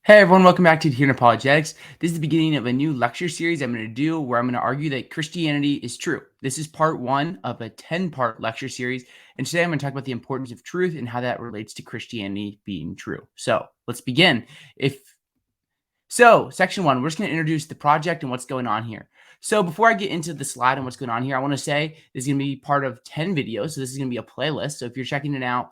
Hey everyone, welcome back to Here in Apologetics. This is the beginning of a new lecture series I'm going to do where I'm going to argue that Christianity is true. This is part one of a 10-part lecture series, and today I'm going to talk about the importance of truth and how that relates to Christianity being true. So let's begin. Section one, we're just going to introduce the project and what's going on here. So before I get into the slide and what's going on here, I want to say this is going to be part of 10 videos. So this is going to be a playlist. So if you're checking it out,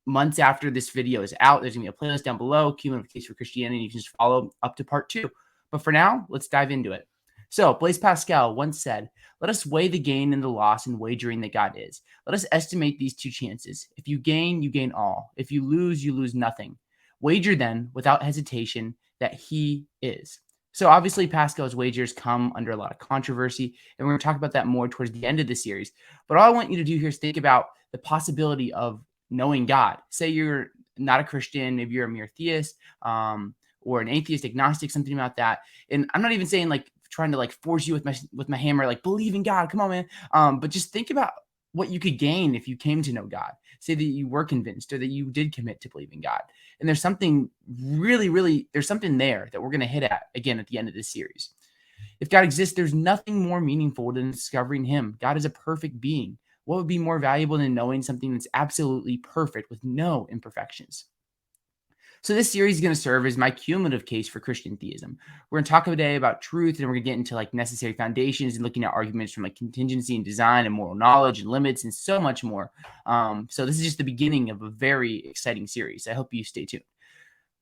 months after this video is out, there's going to be a playlist down below, Cumulative Case for Christianity. You can just follow up to part two. But for now, let's dive into it. So Blaise Pascal once said, "Let us weigh the gain and the loss in wagering that God is. Let us estimate these two chances. If you gain all. If you lose nothing. Wager then, without hesitation, that he is." So obviously Pascal's wagers come under a lot of controversy, and we're going to talk about that more towards the end of the series. But all I want you to do here is think about the possibility of knowing God. Say you're not a Christian, maybe you're a mere theist, or an atheist, agnostic, something about that. And I'm not even saying like trying to like force you with my hammer, like believe in God. Come on, man. But just think about what you could gain if you came to know God. Say that you were convinced or that you did commit to believe in God. And there's something there's something there that we're going to hit at again at the end of this series. If God exists, there's nothing more meaningful than discovering him. God is a perfect being. What would be more valuable than knowing something that's absolutely perfect with no imperfections? So this series is going to serve as my cumulative case for Christian theism. We're going to talk today about truth, and we're going to get into like necessary foundations and looking at arguments from like contingency and design and moral knowledge and limits and so much more. So this is just the beginning of a very exciting series. I hope you stay tuned.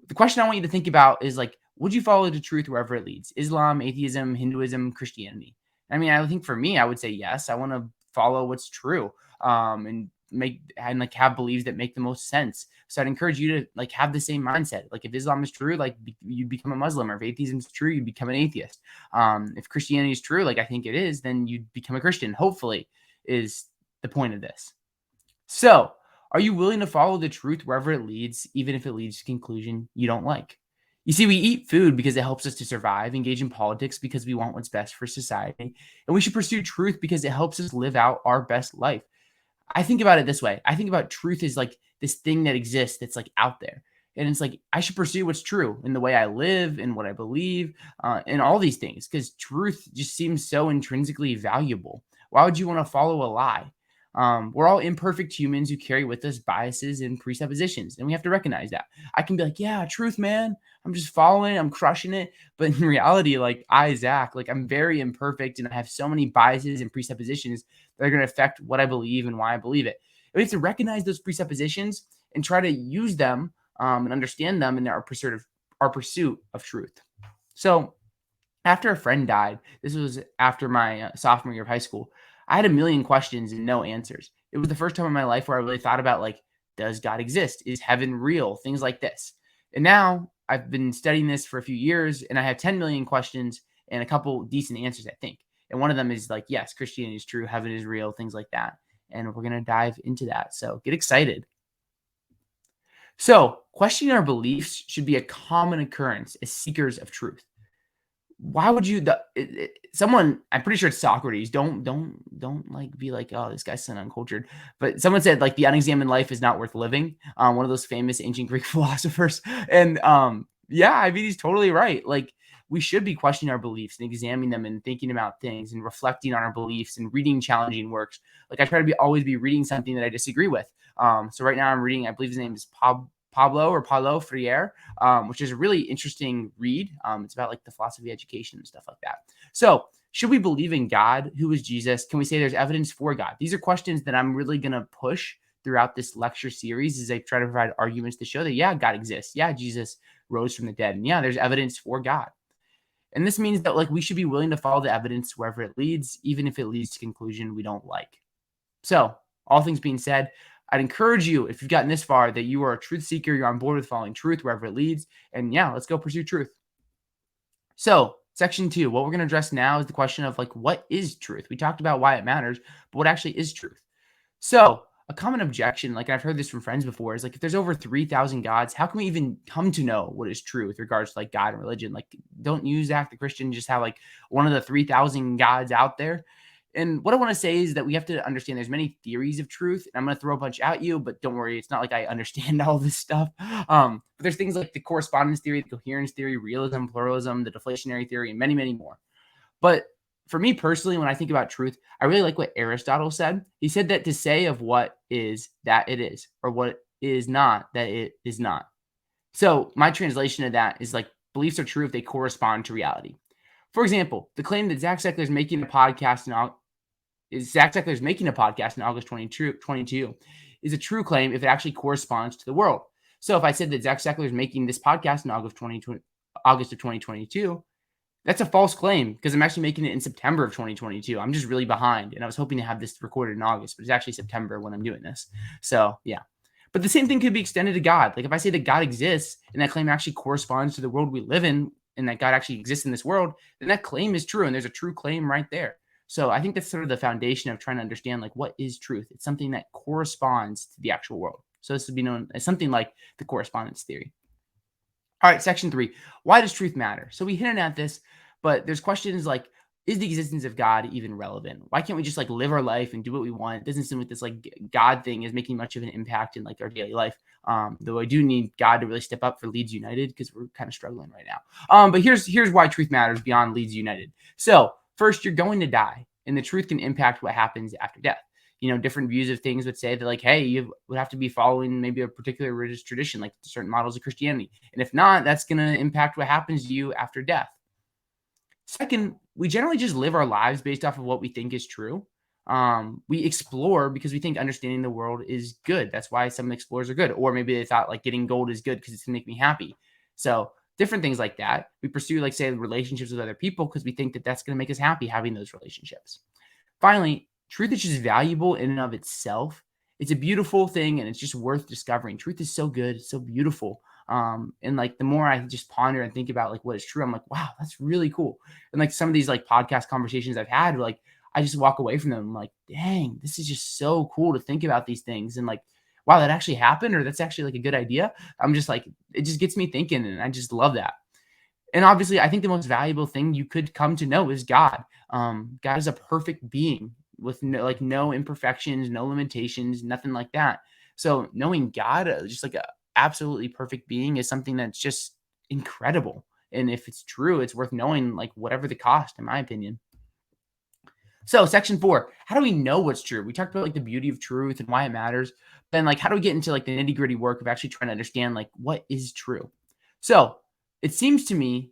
The question I want you to think about is like, would you follow the truth wherever it leads? Islam, atheism, Hinduism, Christianity? I mean, I think for me, I would say yes. I want to follow what's true, and like have beliefs that make the most sense. So I'd encourage you to like have the same mindset. Like if Islam is true, like you become a Muslim, or if atheism is true, you become an atheist. If Christianity is true, like I think it is, then you become a Christian. Hopefully, is the point of this. So, are you willing to follow the truth wherever it leads, even if it leads to a conclusion you don't like? You see, we eat food because it helps us to survive, engage in politics because we want what's best for society, and we should pursue truth because it helps us live out our best life. I think about it this way. I think about truth as like this thing that exists that's like out there. And it's like I should pursue what's true in the way I live and what I believe, and all these things, because truth just seems so intrinsically valuable. Why would you want to follow a lie? We're all imperfect humans who carry with us biases and presuppositions, and we have to recognize that. I can be like, yeah, truth, man. I'm just following, I'm crushing it. But in reality, like Zach, like I'm very imperfect and I have so many biases and presuppositions that are going to affect what I believe and why I believe it. And we have to recognize those presuppositions and try to use them, and understand them in our pursuit of truth. So after a friend died, this was after my sophomore year of high school, I had a million questions and no answers. It was the first time in my life where I really thought about like, does God exist? Is heaven real? Things like this. And now I've been studying this for a few years and I have 10 million questions and a couple decent answers, I think. And one of them is like, yes, Christianity is true. Heaven is real, things like that. And we're going to dive into that. So get excited. So questioning our beliefs should be a common occurrence as seekers of truth. Why would you someone, I'm pretty sure it's Socrates, don't like be like, oh, this guy's so uncultured, but someone said like the unexamined life is not worth living, one of those famous ancient Greek philosophers. And yeah, I mean he's totally right. Like we should be questioning our beliefs and examining them and thinking about things and reflecting on our beliefs and reading challenging works. Like I try to always be reading something that I disagree with. So right now I'm reading, I believe his name is Paulo Freire, which is a really interesting read. It's about like the philosophy of education and stuff like that. So should we believe in God? Who is Jesus? Can we say there's evidence for God? These are questions that I'm really going to push throughout this lecture series as I try to provide arguments to show that, yeah, God exists. Yeah, Jesus rose from the dead. And yeah, there's evidence for God. And this means that like we should be willing to follow the evidence wherever it leads, even if it leads to conclusion we don't like. So all things being said, I'd encourage you, if you've gotten this far, that you are a truth seeker, you're on board with following truth wherever it leads. And yeah, let's go pursue truth. So section 2, what we're going to address now is the question of like, what is truth? We talked about why it matters, but what actually is truth? So a common objection, like I've heard this from friends before, is like, if there's over 3,000 gods, how can we even come to know what is true with regards to like God and religion? Like, don't use Zach the Christian, just have like one of the 3,000 gods out there. And what I want to say is that we have to understand there's many theories of truth. And I'm going to throw a bunch at you, but don't worry, it's not like I understand all this stuff. But there's things like the correspondence theory, the coherence theory, realism, pluralism, the deflationary theory, and many, many more. But for me personally, when I think about truth, I really like what Aristotle said. He said that to say of what is that it is, or what is not that it is not. So my translation of that is like beliefs are true if they correspond to reality. For example, the claim that Zach Zeckler is making a podcast in August 2022 is a true claim if it actually corresponds to the world. So if I said that Zach Zeckler is making this podcast in August of 2022, that's a false claim because I'm actually making it in September of 2022. I'm just really behind, and I was hoping to have this recorded in August, but it's actually September when I'm doing this. So yeah. But the same thing could be extended to God. Like if I say that God exists and that claim actually corresponds to the world we live in and that God actually exists in this world, then that claim is true and there's a true claim right there. So I think that's sort of the foundation of trying to understand like what is truth. It's something that corresponds to the actual world. So this would be known as something like the correspondence theory. All right, section 3. Why does truth matter? So we hinted at this, but there's questions like, is the existence of God even relevant? Why can't we just like live our life and do what we want? It doesn't seem like this like God thing is making much of an impact in like our daily life. Though I do need God to really step up for Leeds United because we're kind of struggling right now. But here's why truth matters beyond Leeds United. So first, you're going to die, and the truth can impact what happens after death. Different views of things would say that like, hey, you would have to be following maybe a particular religious tradition, like certain models of Christianity. And if not, that's going to impact what happens to you after death. Second, we generally just live our lives based off of what we think is true. We explore because we think understanding the world is good. That's why some explorers are good. Or maybe they thought like getting gold is good because it's going to make me happy. So different things like that. We pursue, like, say, relationships with other people because we think that that's going to make us happy having those relationships. Finally, truth is just valuable in and of itself. It's a beautiful thing and it's just worth discovering. Truth is so good. It's so beautiful. And like the more I just ponder and think about like what is true, I'm like, wow, that's really cool. And like some of these like podcast conversations I've had, like I just walk away from them I'm like, dang, this is just so cool to think about these things. And like, wow, that actually happened, or that's actually like a good idea. I'm just like, it just gets me thinking, and I just love that. And obviously, I think the most valuable thing you could come to know is God. God is a perfect being with no imperfections, no limitations, nothing like that. So knowing God, just like a absolutely perfect being, is something that's just incredible. And if it's true, it's worth knowing, like whatever the cost, in my opinion. So section 4, how do we know what's true? We talked about like the beauty of truth and why it matters. Then like, how do we get into like the nitty gritty work of actually trying to understand like what is true? So it seems to me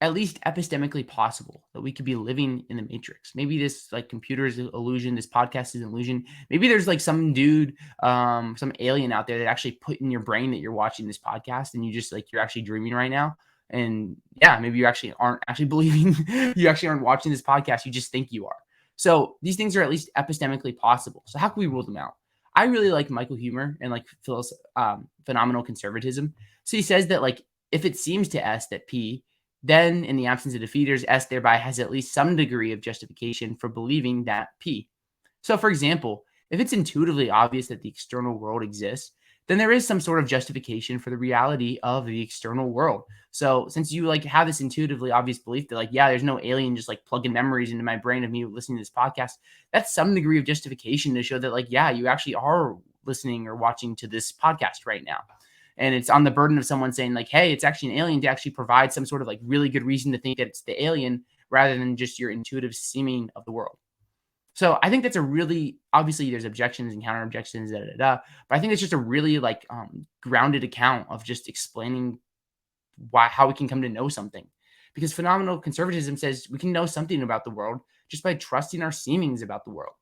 at least epistemically possible that we could be living in the matrix. Maybe this like computer is an illusion. This podcast is an illusion. Maybe there's like some dude, some alien out there that actually put in your brain that you're watching this podcast and you just like, you're actually dreaming right now. And yeah, maybe you actually aren't actually believing you actually aren't watching this podcast. You just think you are. So these things are at least epistemically possible. So how can we rule them out? I really like Michael Huemer and like Phil's phenomenal conservatism. So he says that like, if it seems to us that P, then in the absence of defeaters, S thereby has at least some degree of justification for believing that P. So for example, if it's intuitively obvious that the external world exists, then there is some sort of justification for the reality of the external world. So since you like have this intuitively obvious belief that like, yeah, there's no alien just like plugging memories into my brain of me listening to this podcast, that's some degree of justification to show that like, yeah, you actually are listening or watching to this podcast right now. And it's on the burden of someone saying like, hey, it's actually an alien, to actually provide some sort of like really good reason to think that it's the alien rather than just your intuitive seeming of the world. So I think that's a really, obviously there's objections and counter objections, but I think it's just a really like grounded account of just explaining how we can come to know something. Because phenomenal conservatism says we can know something about the world just by trusting our seemings about the world.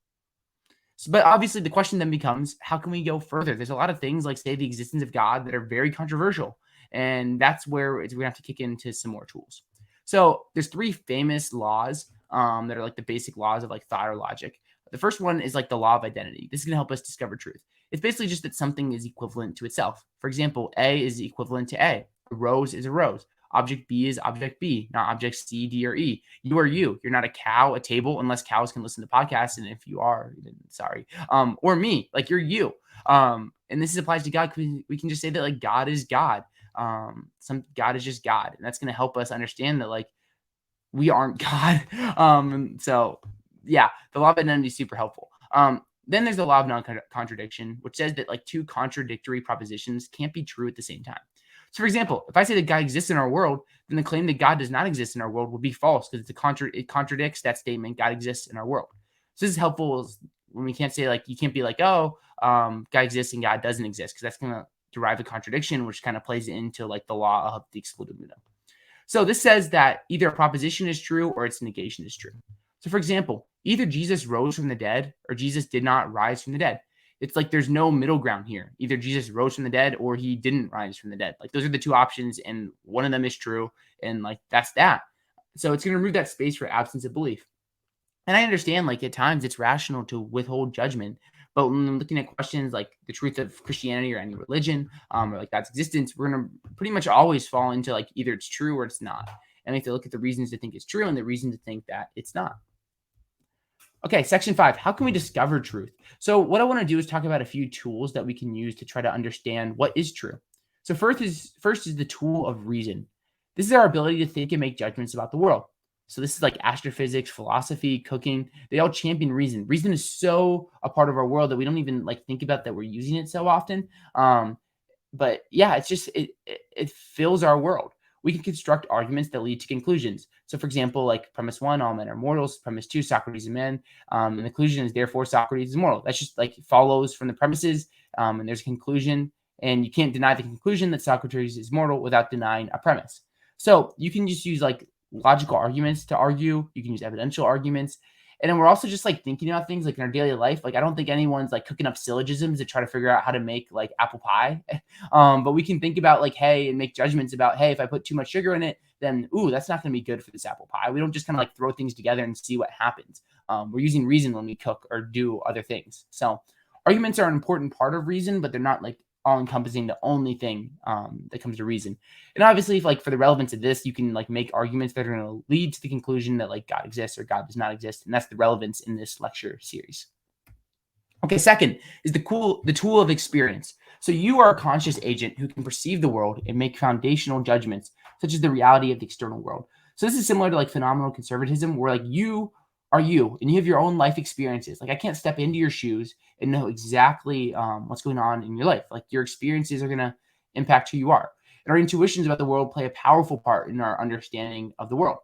So, but obviously the question then becomes, how can we go further? There's a lot of things like, say, the existence of God that are very controversial. And that's where we're going to have to kick into some more tools. So there's 3 famous laws that are like the basic laws of like thought or logic. The first one is like the law of identity. This is going to help us discover truth. It's basically just that something is equivalent to itself. For example, A is equivalent to A. A rose is a rose. Object B is object B, not object C, D, or E. You are you. You're not a cow, a table, unless cows can listen to podcasts. And if you are, then sorry. Or me, like you're you. And this applies to God. We can just say that like God is God. God is just God. And that's going to help us understand that like we aren't God. So Yeah, the law of identity is super helpful. Then there's the law of non-contradiction, which says that like two contradictory propositions can't be true at the same time. So, for example, if I say that God exists in our world, then the claim that God does not exist in our world would be false because it contradicts that statement. God exists in our world. So this is helpful when we can't say like you can't be like, oh, God exists and God doesn't exist, because that's going to derive a contradiction, which kind of plays into like the law of the excluded mood. So this says that either a proposition is true or its negation is true. So, for example, either Jesus rose from the dead or Jesus did not rise from the dead. It's like there's no middle ground here. Either Jesus rose from the dead or he didn't rise from the dead. Like those are the two options, and one of them is true, and like that's that. So it's going to remove that space for absence of belief. And I understand, like, at times it's rational to withhold judgment. But when looking at questions like the truth of Christianity or any religion, or like God's existence, we're going to pretty much always fall into like either it's true or it's not. And we have to look at the reasons to think it's true and the reason to think that it's not. Okay, section 5. How can we discover truth? So what I want to do is talk about a few tools that we can use to try to understand what is true. So first is the tool of reason. This is our ability to think and make judgments about the world. So this is like astrophysics, philosophy, cooking. They all champion reason. Reason is so a part of our world that we don't even like think about that we're using it so often. But yeah, it's just it fills our world. We can construct arguments that lead to conclusions. So, for example, like premise 1, all men are mortals. Premise 2, Socrates is a man. And the conclusion is therefore Socrates is mortal. That's just like follows from the premises. And there's a conclusion, and you can't deny the conclusion that Socrates is mortal without denying a premise. So you can just use like logical arguments to argue. You can use evidential arguments. And then we're also just like thinking about things like in our daily life. Like I don't think anyone's like cooking up syllogisms to try to figure out how to make like apple pie. But we can think about like, hey, and make judgments about, hey, if I put too much sugar in it, then ooh, that's not going to be good for this apple pie. We don't just kind of like throw things together and see what happens. We're using reason when we cook or do other things. So arguments are an important part of reason, but they're not like all encompassing the only thing that comes to reason. And obviously, if, like for the relevance of this, you can like make arguments that are going to lead to the conclusion that like God exists or God does not exist, and that's the relevance in this lecture series. Okay, second is the tool of experience. So you are a conscious agent who can perceive the world and make foundational judgments, such as the reality of the external world. So this is similar to like phenomenal conservatism, where like you are you and you have your own life experiences. Like I can't step into your shoes and know exactly what's going on in your life. Like your experiences are going to impact who you are. And our intuitions about the world play a powerful part in our understanding of the world.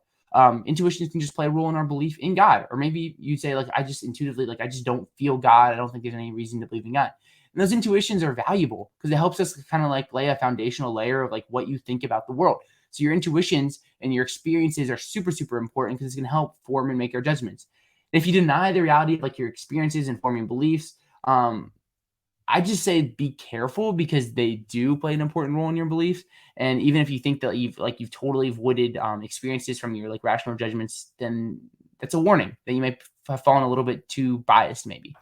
Intuitions can just play a role in our belief in God. Or maybe you say, like, I just intuitively, like, I just don't feel God. I don't think there's any reason to believe in God. And those intuitions are valuable because it helps us kind of like lay a foundational layer of like what you think about the world. So your intuitions and your experiences are super, super important because it's going to help form and make our judgments. And if you deny the reality of like your experiences and forming beliefs, I just say be careful because they do play an important role in your beliefs. And even if you think that you've totally avoided experiences from your like rational judgments, then that's a warning that you may have fallen a little bit too biased, maybe.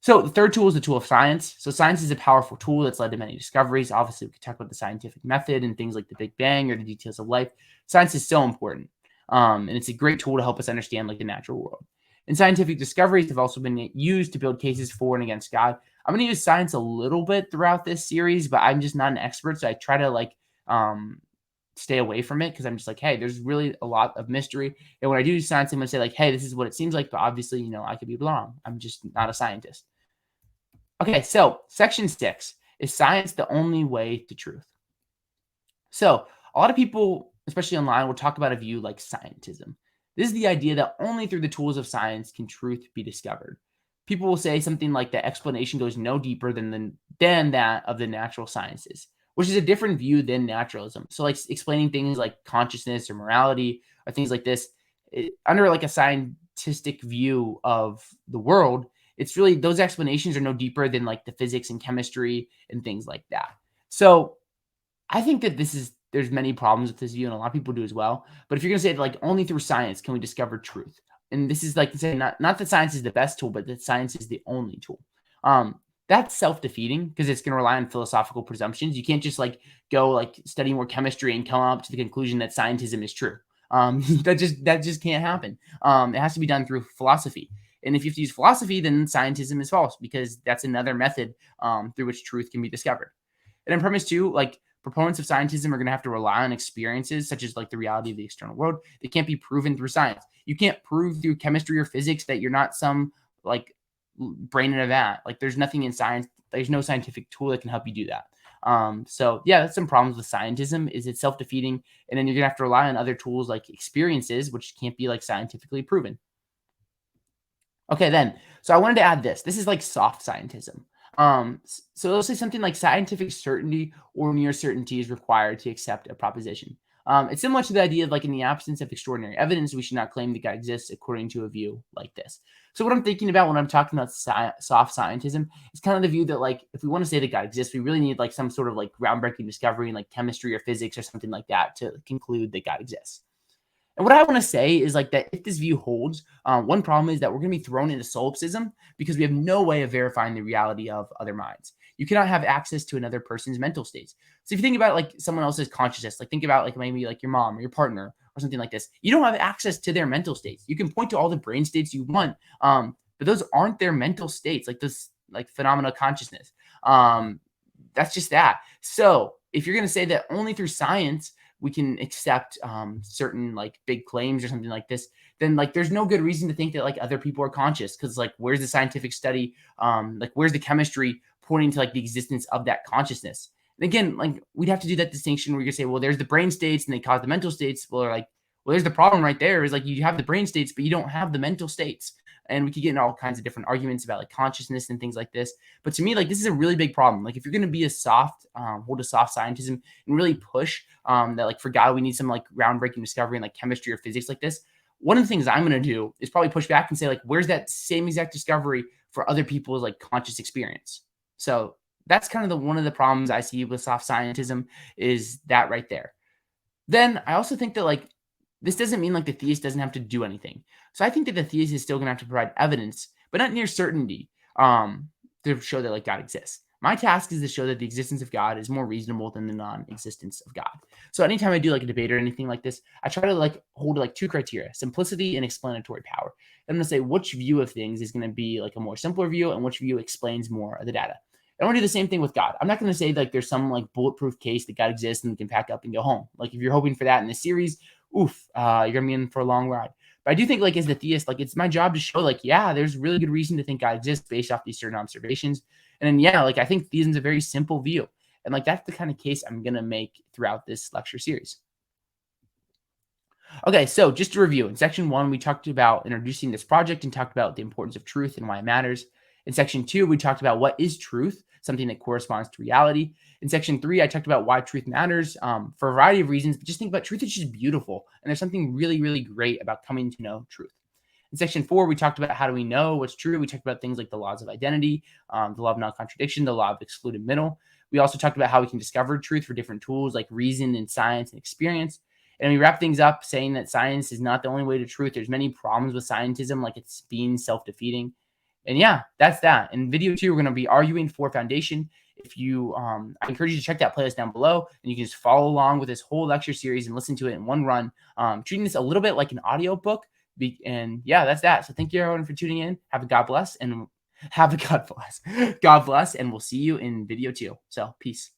So the third tool is the tool of science. So science is a powerful tool that's led to many discoveries. Obviously, we could talk about the scientific method and things like the Big Bang or the details of life. Science is so important, and it's a great tool to help us understand like the natural world. And scientific discoveries have also been used to build cases for and against God. I'm going to use science a little bit throughout this series, but I'm just not an expert, so I try to like stay away from it because I'm just like, hey, there's really a lot of mystery. And when I do science, I'm going to say like, hey, this is what it seems like, but obviously, I could be wrong. I'm just not a scientist. Okay, so section 6, is science the only way to truth? So a lot of people, especially online, will talk about a view like scientism. This is the idea that only through the tools of science can truth be discovered. People will say something like the explanation goes no deeper than that of the natural sciences, which is a different view than naturalism. So like explaining things like consciousness or morality or things like this under like a scientific view of the world, it's really those explanations are no deeper than like the physics and chemistry and things like that. So I think that there's many problems with this view, and a lot of people do as well. But if you're going to say like only through science can we discover truth, and this is like saying not that science is the best tool, but that science is the only tool. That's self-defeating because it's going to rely on philosophical presumptions. You can't just like go like study more chemistry and come up to the conclusion that scientism is true. That just can't happen. It has to be done through philosophy. And if you have to use philosophy, then scientism is false because that's another method through which truth can be discovered. And in premise 2, like Proponents of scientism are going to have to rely on experiences such as like the reality of the external world. They can't be proven through science. You can't prove through chemistry or physics that you're not some like brain in a vat. Like there's nothing in science. There's no scientific tool that can help you do that. So yeah, that's some problems with scientism. Is it's self-defeating, and then you're gonna have to rely on other tools like experiences, which can't be like scientifically proven. Okay, then. So I wanted to add this. This is like soft scientism. So it'll say something like scientific certainty or near certainty is required to accept a proposition. It's similar to the idea of like in the absence of extraordinary evidence, we should not claim that God exists according to a view like this. So what I'm thinking about when I'm talking about soft scientism is kind of the view that like if we want to say that God exists, we really need like some sort of like groundbreaking discovery in like chemistry or physics or something like that to conclude that God exists. And what I want to say is like that if this view holds, one problem is that we're going to be thrown into solipsism because we have no way of verifying the reality of other minds. You cannot have access to another person's mental states. So if you think about like someone else's consciousness, like think about like maybe like your mom or your partner or something like this, you don't have access to their mental states. You can point to all the brain states you want, but those aren't their mental states, like this like phenomena of consciousness. That's just that. So if you're going to say that only through science we can accept certain like big claims or something like this, then like there's no good reason to think that like other people are conscious because like where's the scientific study? Like where's the chemistry pointing to like the existence of that consciousness? And again, like we'd have to do that distinction where you say, well, there's the brain states and they cause the mental states. Well, like, well, there's the problem right there is like you have the brain states, but you don't have the mental states. And we could get in all kinds of different arguments about like consciousness and things like this. But to me, like this is a really big problem. Like if you're going to be a hold a soft scientism and really push that like for God, we need some like groundbreaking discovery in like chemistry or physics like this. One of the things I'm going to do is probably push back and say like, where's that same exact discovery for other people's like conscious experience? So that's kind of one of the problems I see with soft scientism is that right there. Then I also think that like this doesn't mean like the theist doesn't have to do anything. So I think that the theist is still going to have to provide evidence, but not near certainty, to show that like God exists. My task is to show that the existence of God is more reasonable than the non-existence of God. So anytime I do like a debate or anything like this, I try to like hold like two criteria: simplicity and explanatory power. I'm going to say which view of things is going to be like a more simpler view and which view explains more of the data. I want to do the same thing with God. I'm not going to say like there's some like bulletproof case that God exists and we can pack up and go home. Like if you're hoping for that in this series, you're gonna be in for a long ride. But I do think like as the theist, like it's my job to show like, yeah, there's really good reason to think God exists based off these certain observations. And then yeah, like I think theism's a very simple view. And like that's the kind of case I'm gonna make throughout this lecture series. Okay, so just to review, in section 1, we talked about introducing this project and talked about the importance of truth and why it matters. In section 2, we talked about what is truth, something that corresponds to reality. In section 3, I talked about why truth matters for a variety of reasons, but just think about truth is just beautiful. And there's something really, really great about coming to know truth. In section 4, we talked about how do we know what's true. We talked about things like the laws of identity, the law of non-contradiction, the law of excluded middle. We also talked about how we can discover truth for different tools like reason and science and experience. And we wrap things up saying that science is not the only way to truth. There's many problems with scientism, like it's being self-defeating. And yeah, that's that. In video 2, we're going to be arguing for foundation. If you, I encourage you to check that playlist down below, and you can just follow along with this whole lecture series and listen to it in one run, treating this a little bit like an audio book. And yeah, that's that. So thank you everyone for tuning in. Have a God bless, and have a God bless. God bless, and we'll see you in video 2. So peace.